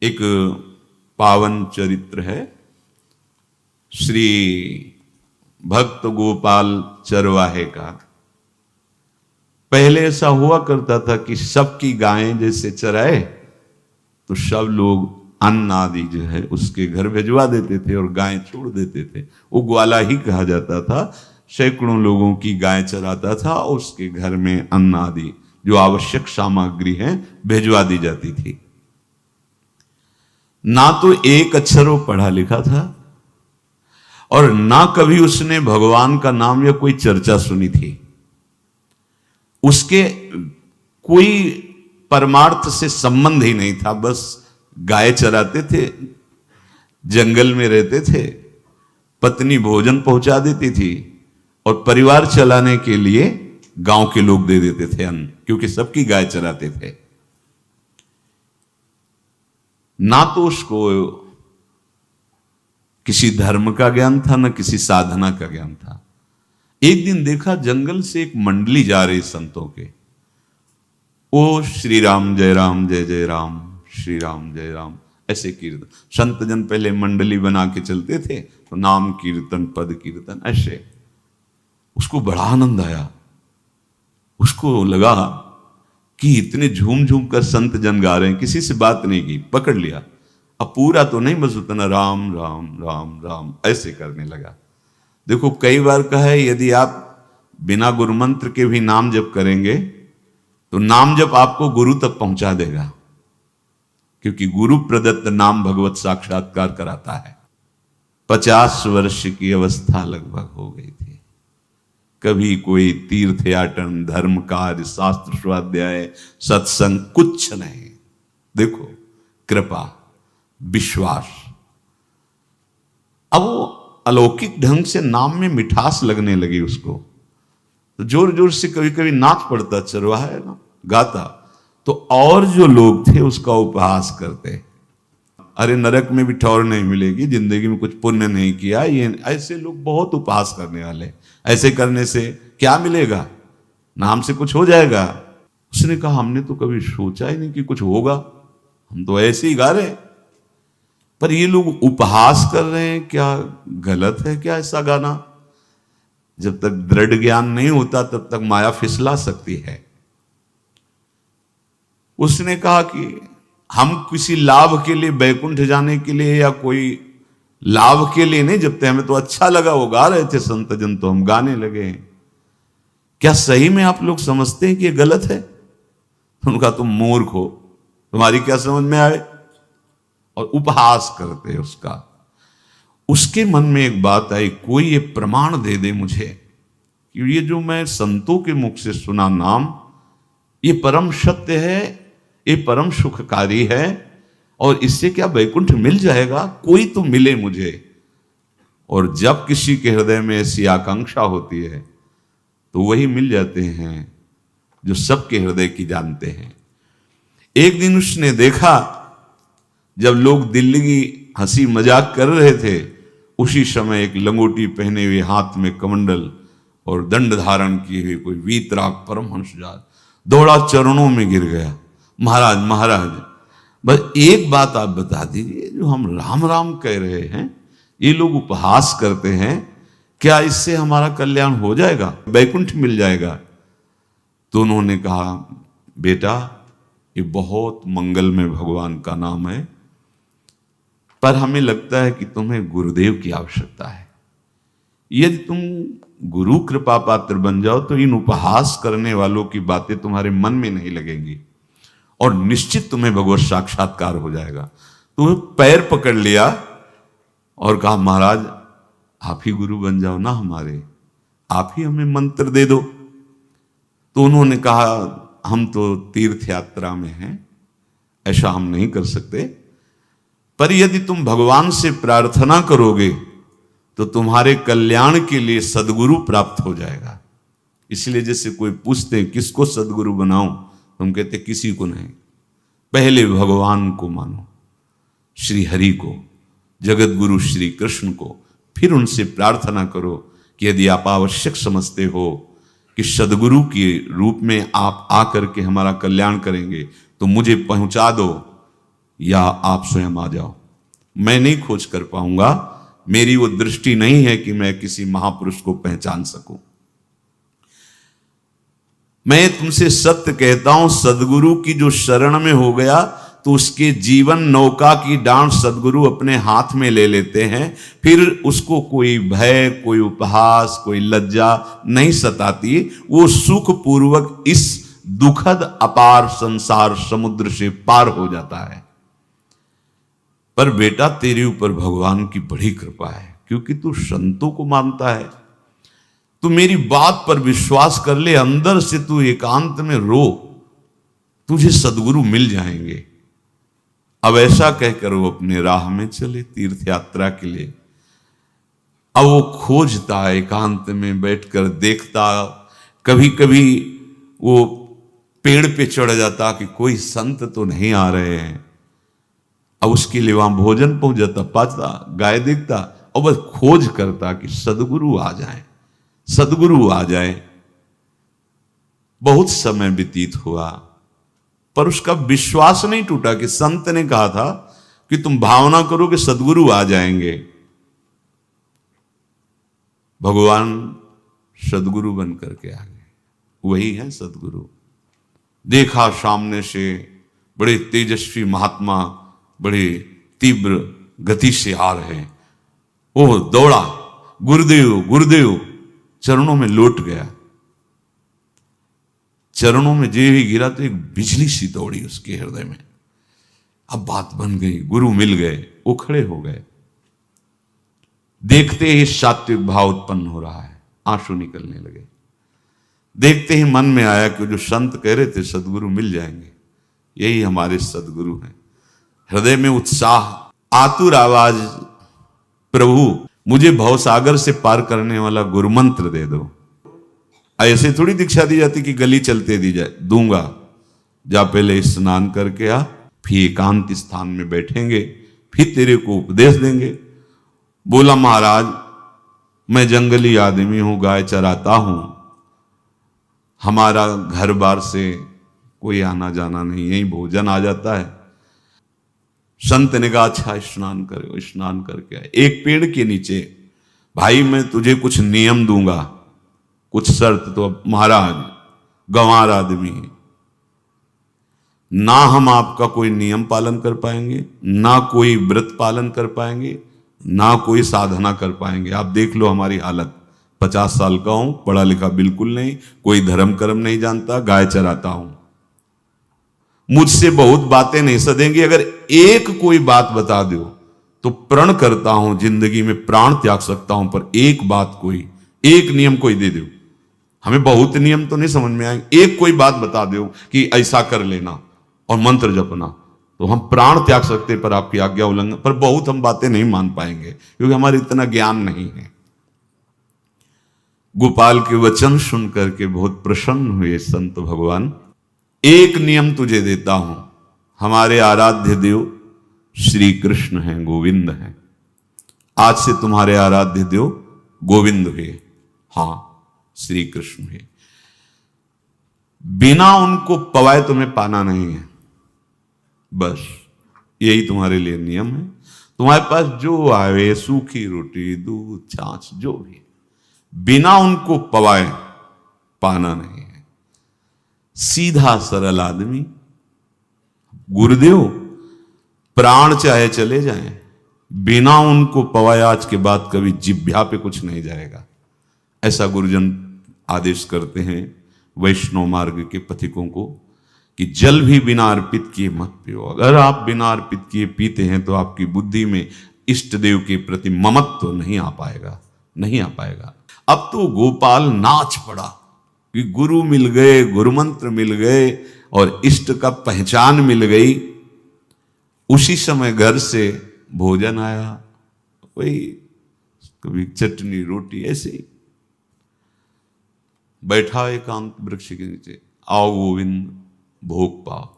एक पावन चरित्र है श्री भक्त गोपाल चरवाहे का। पहले ऐसा हुआ करता था कि सबकी गायें जैसे चराए तो सब लोग अन्न आदि जो है उसके घर भिजवा देते थे और गायें छोड़ देते थे। वो ग्वाला ही कहा जाता था। सैकड़ों लोगों की गाय चराता था और उसके घर में अन्न आदि जो आवश्यक सामग्री है भिजवा दी जाती थी। ना तो एक अक्षर वो पढ़ा लिखा था और ना कभी उसने भगवान का नाम या कोई चर्चा सुनी थी। उसके कोई परमार्थ से संबंध ही नहीं था। बस गाय चराते थे, जंगल में रहते थे, पत्नी भोजन पहुंचा देती थी और परिवार चलाने के लिए गांव के लोग दे देते थे अन्न, क्योंकि सबकी गाय चराते थे। ना तो उसको किसी धर्म का ज्ञान था, ना किसी साधना का ज्ञान था। एक दिन देखा जंगल से एक मंडली जा रही संतों के। ओ श्री राम जय राम जय जय राम, श्री राम जय राम, ऐसे कीर्तन। संत जन पहले मंडली बना के चलते थे तो नाम कीर्तन पद कीर्तन ऐसे। उसको बड़ा आनंद आया। उसको लगा कि इतने झूम झूम कर संत जन गा रहे हैं, किसी से बात नहीं की, पकड़ लिया। अब पूरा तो नहीं, बस उतना राम राम राम राम ऐसे करने लगा। देखो कई बार कहा है यदि आप बिना गुरु मंत्र के भी नाम जप करेंगे तो नाम जप आपको गुरु तक पहुंचा देगा, क्योंकि गुरु प्रदत्त नाम भगवत साक्षात्कार कराता है। 50 वर्ष की अवस्था लगभग हो गई थी। कभी कोई तीर्थ याटन, धर्म कार्य, शास्त्र स्वाध्याय, सत्संग कुछ नहीं। देखो कृपा, विश्वास। अब वो अलौकिक ढंग से नाम में मिठास लगने लगी उसको, तो जोर जोर से कभी कभी नाच पड़ता, चरवाहा है ना, गाता, तो और जो लोग थे उसका उपहास करते। अरे नरक में भी ठौर नहीं मिलेगी, जिंदगी में कुछ पुण्य नहीं किया, ये ऐसे लोग बहुत उपहास करने वाले। ऐसे करने से क्या मिलेगा, नाम से कुछ हो जाएगा। उसने कहा हमने तो कभी सोचा ही नहीं कि कुछ होगा, हम तो ऐसे ही गा रहे हैं। पर ये लोग उपहास कर रहे हैं, क्या गलत है क्या ऐसा गाना? जब तक दृढ़ ज्ञान नहीं होता तब तक माया फिसला सकती है। उसने कहा कि हम किसी लाभ के लिए, बैकुंठ जाने के लिए या कोई लाभ के लिए नहीं जपते, हमें तो अच्छा लगा, वो गा रहे थे संत जन तो हम गाने लगे। क्या सही में आप लोग समझते हैं कि ये गलत है? उनका तुम मूर्ख हो, तुम्हारी क्या समझ में आए? और उपहास करते उसका। उसके मन में एक बात आई, कोई ये प्रमाण दे दे मुझे कि ये जो मैं संतों के मुख से सुना नाम, ये परम सत्य है, ये परम सुखकारी है, और इससे क्या वैकुंठ मिल जाएगा? कोई तो मिले मुझे। और जब किसी के हृदय में ऐसी आकांक्षा होती है तो वही मिल जाते हैं जो सबके हृदय की जानते हैं। एक दिन उसने देखा जब लोग दिल्ली की हंसी मजाक कर रहे थे, उसी समय एक लंगोटी पहने हुए, हाथ में कमंडल और दंड धारण किए हुए कोई वीतराग परमहंस दौड़ा, चरणों में गिर गया। महाराज महाराज, बस एक बात आप बता दीजिए, जो हम राम राम कह रहे हैं, ये लोग उपहास करते हैं, क्या इससे हमारा कल्याण हो जाएगा, वैकुंठ मिल जाएगा? तो उन्होंने कहा बेटा ये बहुत मंगल में भगवान का नाम है, पर हमें लगता है कि तुम्हें गुरुदेव की आवश्यकता है। यदि तुम गुरु कृपा पात्र बन जाओ तो इन उपहास करने वालों की बातें तुम्हारे मन में नहीं लगेंगी और निश्चित तुम्हें भगवत साक्षात्कार हो जाएगा। तो पैर पकड़ लिया और कहा महाराज आप ही गुरु बन जाओ ना हमारे, आप ही हमें मंत्र दे दो। तो उन्होंने कहा हम तो तीर्थ यात्रा में हैं, ऐसा हम नहीं कर सकते, पर यदि तुम भगवान से प्रार्थना करोगे तो तुम्हारे कल्याण के लिए सदगुरु प्राप्त हो जाएगा। इसलिए जैसे कोई पूछते हैं किसको सदगुरु बनाऊं, तुम कहते किसी को नहीं, पहले भगवान को मानो, श्री हरि को, जगत गुरु श्री कृष्ण को, फिर उनसे प्रार्थना करो कि यदि आप आवश्यक समझते हो कि सदगुरु के रूप में आप आकर के हमारा कल्याण करेंगे तो मुझे पहुंचा दो। या आप स्वयं आ जाओ। मैं नहीं खोज कर पाऊंगा, मेरी वो दृष्टि नहीं है कि मैं किसी महापुरुष को पहचान सकूं। मैं तुमसे सत्य कहता हूं, सदगुरु की जो शरण में हो गया तो उसके जीवन नौका की डांट सदगुरु अपने हाथ में ले लेते हैं। फिर उसको कोई भय, कोई उपहास, कोई लज्जा नहीं सताती। वो सुख पूर्वक इस दुखद अपार संसार समुद्र से पार हो जाता है। पर बेटा, तेरे ऊपर भगवान की बड़ी कृपा है, क्योंकि तू संतों को मानता है। तू मेरी बात पर विश्वास कर ले, अंदर से तू एकांत में रो, तुझे सदगुरु मिल जाएंगे। अब ऐसा कहकर वो अपने राह में चले तीर्थ यात्रा के लिए। अब वो खोजता, एकांत में बैठकर देखता, कभी कभी वो पेड़ पे चढ़ जाता कि कोई संत तो नहीं आ रहे हैं। अब उसके लिए वहां भोजन पहुंच जाता, पाता, गाय देखता और बस खोज करता कि सदगुरु आ जाए, सदगुरु आ जाए। बहुत समय व्यतीत हुआ, पर उसका विश्वास नहीं टूटा कि संत ने कहा था कि तुम भावना करो कि सदगुरु आ जाएंगे। भगवान सदगुरु बन करके आ गए, वही है सदगुरु। देखा सामने से बड़े तेजस्वी महात्मा बड़े तीव्र गति से आ रहे हैं। वो दौड़ा, गुरुदेव गुरुदेव, चरणों में लौट गया। चरणों में जे ही गिरा तो एक बिजली सी दौड़ी उसके हृदय में। अब बात बन गई, गुरु मिल गए, वो खड़े हो गए। देखते ही सात्विक भाव उत्पन्न हो रहा है, आंसू निकलने लगे। देखते ही मन में आया कि जो संत कह रहे थे सदगुरु मिल जाएंगे, यही हमारे सदगुरु हैं। हृदय में उत्साह, आतुर आवाज, प्रभु मुझे भवसागर से पार करने वाला गुरु मंत्र दे दो। ऐसे थोड़ी दीक्षा दी जाती कि गली चलते दी जाए, दूंगा। जा पहले स्नान करके आ, फिर एकांत स्थान में बैठेंगे, फिर तेरे को उपदेश देंगे। बोला महाराज, मैं जंगली आदमी हूं, गाय चराता हूं, हमारा घर बार से कोई आना जाना नहीं, यही भोजन आ जाता है। संत ने कहा अच्छा स्नान करो। स्नान करके आए, एक पेड़ के नीचे, भाई मैं तुझे कुछ नियम दूंगा, कुछ शर्त। तो अब महाराज गंवार आदमी है, ना हम आपका कोई नियम पालन कर पाएंगे, ना कोई व्रत पालन कर पाएंगे, ना कोई साधना कर पाएंगे। आप देख लो हमारी हालत, 50 साल का हूं, पढ़ा लिखा बिल्कुल नहीं, कोई धर्म कर्म नहीं जानता, गाय चराता हूं। मुझसे बहुत बातें नहीं सदेंगी, अगर एक कोई बात बता दो तो प्रण करता हूं जिंदगी में प्राण त्याग सकता हूं, पर एक बात, कोई एक नियम कोई दे दो। हमें बहुत नियम तो नहीं समझ में आएंगे, एक कोई बात बता दो कि ऐसा कर लेना और मंत्र जपना, तो हम प्राण त्याग सकते, पर आपकी आज्ञा उल्लंघन, पर बहुत हम बातें नहीं मान पाएंगे क्योंकि हमारे इतना ज्ञान नहीं है। गोपाल के वचन सुन करके बहुत प्रसन्न हुए संत भगवान। एक नियम तुझे देता हूं, हमारे आराध्य देव श्री कृष्ण हैं, गोविंद हैं। आज से तुम्हारे आराध्य देव गोविंद हुए, हां श्री कृष्ण हुए। बिना उनको पवाए तुम्हें पाना नहीं है, बस यही तुम्हारे लिए नियम है। तुम्हारे पास जो आवे, सूखी रोटी, दूध, छाछ, जो भी, बिना उनको पवाए पाना नहीं है। सीधा सरल आदमी। गुरुदेव प्राण चाहे चले जाएं, बिना उनको पवाए आज के बाद कभी जिभ्या पे कुछ नहीं जाएगा। ऐसा गुरुजन आदेश करते हैं वैष्णव मार्ग के पथिकों को कि जल भी बिना अर्पित किए मत पियो। अगर आप बिना अर्पित किए पीते हैं तो आपकी बुद्धि में इष्ट देव के प्रति ममत्व तो नहीं आ पाएगा, नहीं आ पाएगा। अब तो गोपाल नाच पड़ा कि गुरु मिल गए, गुरु मंत्र मिल गए और इष्ट का पहचान मिल गई। उसी समय घर से भोजन आया, वही कभी चटनी रोटी, ऐसे ही बैठा एकांत वृक्ष के नीचे, आओ गोविंद भोग पाओ।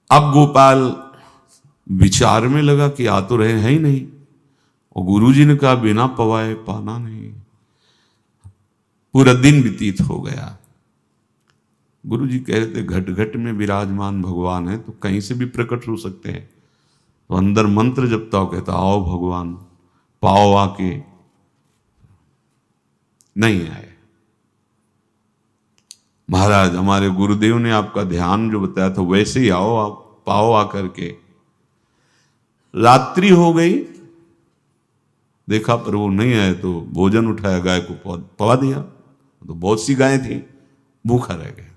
अब गोपाल विचार में लगा कि आ तो रहे हैं ही नहीं, और गुरुजी ने कहा बिना पवाए पाना नहीं। पूरा दिन व्यतीत हो गया। गुरुजी कह रहे थे घट घट में विराजमान भगवान है तो कहीं से भी प्रकट हो सकते हैं, तो अंदर मंत्र जपता हो, कहता आओ भगवान, पाओ आके, नहीं आए। महाराज हमारे गुरुदेव ने आपका ध्यान जो बताया था वैसे ही आओ, आप पाओ आकर के। रात्रि हो गई, देखा पर वो नहीं आए तो भोजन उठाया, गाय को पवा दिया, तो बहुत सी गायें थी, भूखा रह गया।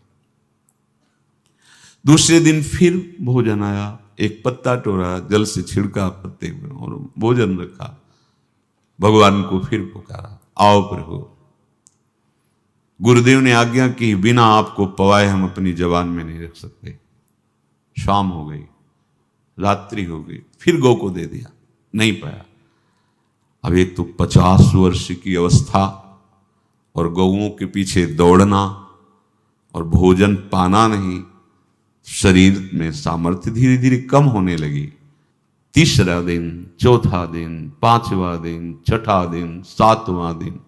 दूसरे दिन फिर भोजन आया, एक पत्ता टोरा, जल से छिड़का पत्ते में और भोजन रखा। भगवान को फिर पुकारा, आओ प्रभु। गुरुदेव ने आज्ञा की, बिना आपको पवाए हम अपनी जबान में नहीं रख सकते। शाम हो गई, रात्रि हो गई, फिर गौ को दे दिया, नहीं पाया। अब एक तो 50 वर्ष की अवस्था और गौओं के पीछे दौड़ना और भोजन पाना नहीं, शरीर में सामर्थ्य धीरे धीरे कम होने लगी। तीसरा दिन, चौथा दिन, पांचवा दिन, छठा दिन, सातवां दिन,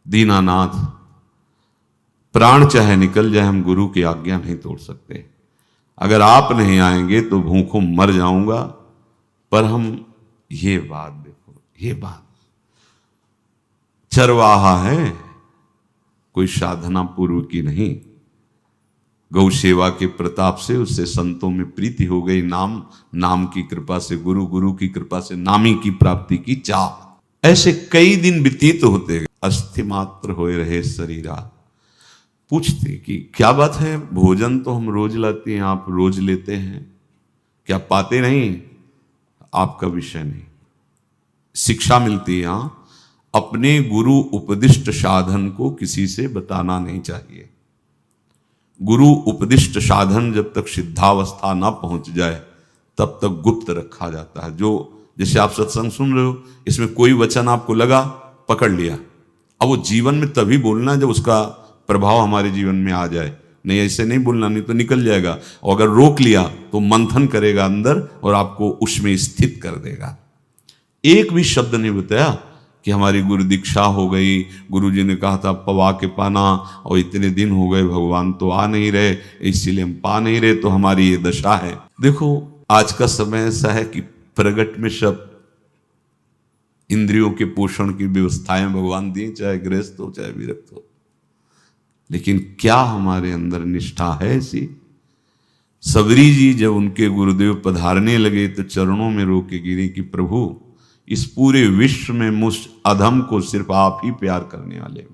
दीनानाथ प्राण चाहे निकल जाए, हम गुरु की आज्ञा नहीं तोड़ सकते। अगर आप नहीं आएंगे तो भूखों मर जाऊंगा। पर हम ये बात देखो, ये बात चरवाहा है, कोई साधना पूर्व की नहीं। गौ सेवा के प्रताप से उससे संतों में प्रीति हो गई, नाम की कृपा से, गुरु की कृपा से नामी की प्राप्ति की चाह। ऐसे कई दिन व्यतीत होते गए, अस्थि मात्र होए रहे शरीरा। पूछते कि क्या बात है, भोजन तो हम रोज लाते हैं, आप रोज लेते हैं, क्या पाते नहीं? आपका विषय नहीं। शिक्षा मिलती है यहां, अपने गुरु उपदिष्ट साधन को किसी से बताना नहीं चाहिए। गुरु उपदिष्ट साधन जब तक सिद्धावस्था ना पहुंच जाए तब तक गुप्त रखा जाता है। जो जैसे आप सत्संग सुन रहे हो, इसमें कोई वचन आपको लगा, पकड़ लिया, अब वो जीवन में तभी बोलना जब उसका प्रभाव हमारे जीवन में आ जाए। नहीं ऐसे नहीं बोलना, नहीं तो निकल जाएगा। और अगर रोक लिया तो मंथन करेगा अंदर और आपको उसमें स्थित कर देगा। एक भी शब्द नहीं बताया कि हमारी गुरु दीक्षा हो गई, गुरु जी ने कहा था पवा के पाना, और इतने दिन हो गए भगवान तो आ नहीं रहे, इसीलिए हम पा नहीं रहे, तो हमारी ये दशा है। देखो आज का समय ऐसा है कि प्रगट में सब इंद्रियों के पोषण की व्यवस्थाएं भगवान दी, चाहे गृहस्थ हो चाहे विरक्त हो, लेकिन क्या हमारे अंदर निष्ठा है ऐसी? सबरी जी जब उनके गुरुदेव पधारने लगे तो चरणों में रो के गिरी कि प्रभु, इस पूरे विश्व में मुझ अधम को सिर्फ आप ही प्यार करने वाले,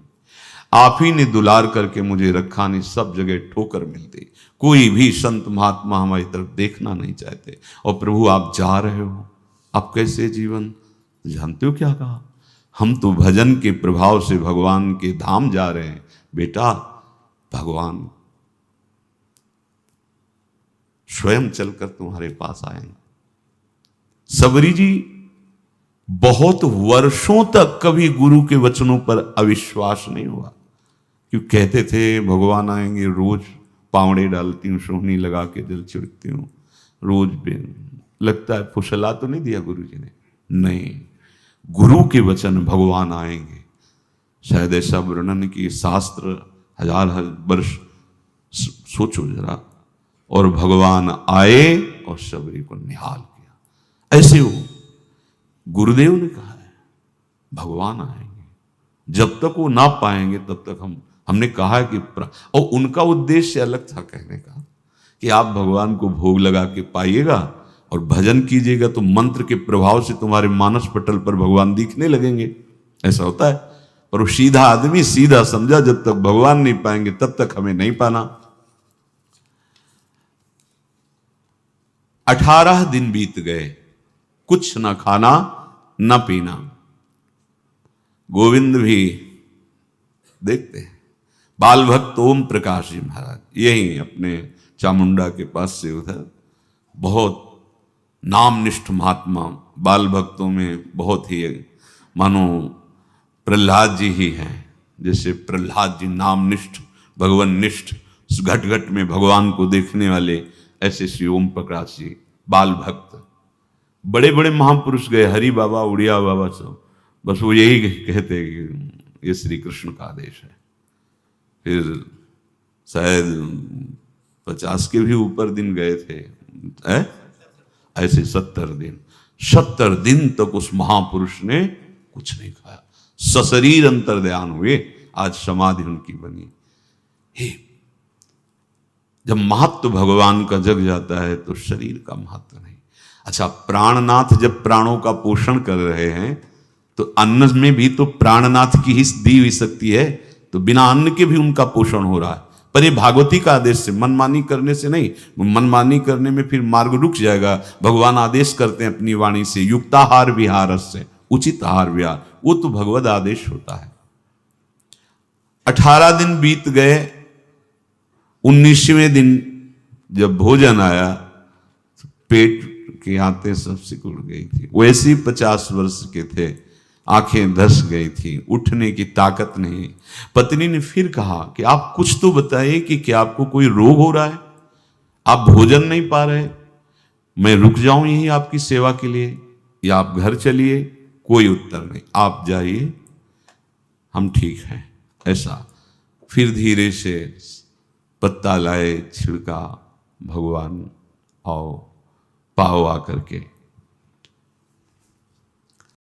आप ही ने दुलार करके मुझे रखा, नहीं सब जगह ठोकर मिलती, कोई भी संत महात्मा हमारी तरफ देखना नहीं चाहते, और प्रभु आप जा रहे हो, आप कैसे जीवन? जानते हो क्या कहा? हम तो भजन के प्रभाव से भगवान के धाम जा रहे हैं बेटा, भगवान स्वयं चलकर तुम्हारे पास आएंगे। सबरी जी बहुत वर्षों तक कभी गुरु के वचनों पर अविश्वास नहीं हुआ, क्यों कहते थे भगवान आएंगे, रोज पावड़े डालती हूँ, सोहनी लगा के जल छिड़कती हूँ, रोज लगता है फुसला तो नहीं दिया गुरु जी ने? नहीं, गुरु के वचन भगवान आएंगे। शायद ऐसा वर्णन की शास्त्र हजार वर्ष सोचो जरा, और भगवान आए और सबरी को निहाल किया। ऐसे हो गुरुदेव ने कहा है भगवान आएंगे, जब तक वो ना पाएंगे तब तक हमने कहा है कि और उनका उद्देश्य अलग था कहने का कि आप भगवान को भोग लगा के पाइएगा और भजन कीजिएगा तो मंत्र के प्रभाव से तुम्हारे मानस पटल पर भगवान दिखने लगेंगे। ऐसा होता है, पर वो सीधा आदमी सीधा समझा, जब तक भगवान नहीं पाएंगे तब तक हमें नहीं पाना। 18 दिन बीत गए, कुछ ना खाना ना पीना। गोविंद भी देखते हैं, बाल भक्त ओम प्रकाश जी महाराज यही अपने चामुंडा के पास से उधर, बहुत नामनिष्ठ महात्मा, बाल भक्तों में बहुत ही मानो प्रहलाद जी ही हैं। जैसे प्रहलाद जी नामनिष्ठ भगवान निष्ठ, घट घट में भगवान को देखने वाले, ऐसे श्री ओम प्रकाश जी बाल भक्त। बड़े बड़े महापुरुष गए, हरि बाबा, उड़िया बाबा, सब बस वो यही कहते कि ये श्री कृष्ण का आदेश है। फिर शायद 50 के भी ऊपर दिन गए थे, ऐसे 70 दिन तक उस महापुरुष ने कुछ नहीं खाया, सशरीर अंतर्ध्यान हुए। आज समाधि उनकी बनी। हे, जब महत्व भगवान का जग जाता है तो शरीर का महत्व नहीं। अच्छा, प्राणनाथ जब प्राणों का पोषण कर रहे हैं तो अन्न में भी तो प्राणनाथ की ही दी हुई शक्ति है, तो बिना अन्न के भी उनका पोषण हो रहा है। पर ये भागवती का आदेश से, मनमानी करने से नहीं। मनमानी करने में फिर मार्ग रुक जाएगा। भगवान आदेश करते हैं अपनी वाणी से, युक्ताहार विहार से, उचित आहार विहार, वो तो भगवद आदेश होता है। 18 दिन बीत गए। 19वें दिन जब भोजन आया तो पेट के आते सब सिकुड़ गई थी। वैसे ही 50 वर्ष के थे, आंखें धस गई थी, उठने की ताकत नहीं। पत्नी ने फिर कहा कि आप कुछ तो बताइए कि क्या आपको कोई रोग हो रहा है, आप भोजन नहीं पा रहे, मैं रुक जाऊं यहीं आपकी सेवा के लिए या आप घर चलिए। कोई उत्तर नहीं, आप जाइए, हम ठीक हैं। ऐसा फिर धीरे से पत्ता लाए, छिड़का, भगवान आओ, पाओ आकर के